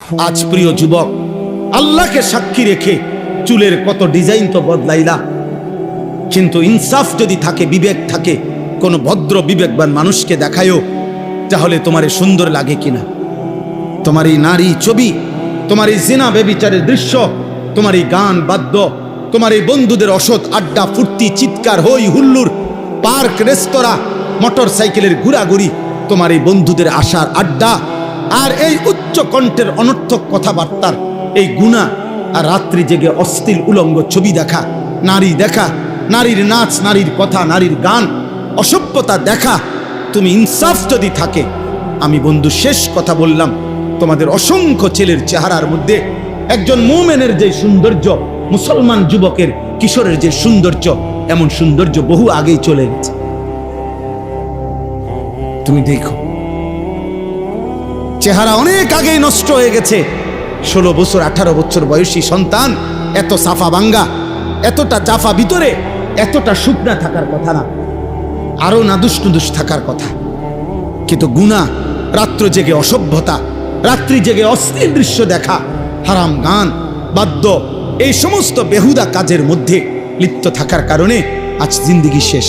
আজ প্রিয় যুবক, আল্লাহকে সাক্ষী রেখে চুলের কত ডিজাইন তো বদলাইলা, কিন্তু ইনসাফ যদি থাকে, বিবেক থাকে, কোন ভদ্র বিবেকবান মানুষকে দেখায়ও, তাহলে তোমার সুন্দর লাগে কিনা? তোমার এই নারী ছবি, তোমার এই জিনা বেবিচারের দৃশ্য, তোমার এই গান বাদ্য, তোমার এই বন্ধুদের অসৎ আড্ডা ফুর্তি, চিৎকার, হই হুল্লুর, পার্ক, রেস্তোরাঁ, মোটর সাইকেলের ঘোরাঘুরি, তোমার এই বন্ধুদের আশার আড্ডা, আর এই উচ্চ কণ্ঠের অনর্থক কথাবার্তার এই গুনাহ, আর রাত্রি জেগে অশ্লীল উলঙ্গ ছবি দেখা, নারী দেখা, নারীর নাচ, নারীর কথা, নারীর গান, অসভ্যতা দেখা। তুমি ইনসাফ যদি থাকে, আমি বন্ধু শেষ কথা বললাম, তোমাদের অসংখ্য ছেলের চেহারার মধ্যে একজন মুমিনের যে সৌন্দর্য, মুসলমান যুবকের কিশোরের যে সৌন্দর্য, এমন সৌন্দর্য বহু আগেই চলে গেছে। তুমি দেখো, চেহারা অনেক আগেই নষ্ট হয়ে গেছে। 16 বছর 18 বছর বয়সী সন্তান এত সাফা ভাঙ্গা, এতটা জাফা ভিতরে, এতটা শুকনা থাকার কথা না, আরো নাদুস নুদুস থাকার কথা। কিন্তু গুনাহ, রাত্র জেগে অসভ্যতা, রাত্রি জেগে অশ্লীল দৃশ্য দেখা, হারাম গান বাদ্য, এই সমস্ত বেহুদা কাজের মধ্যে লিপ্ত থাকার কারণে আজ জিন্দেগি শেষ।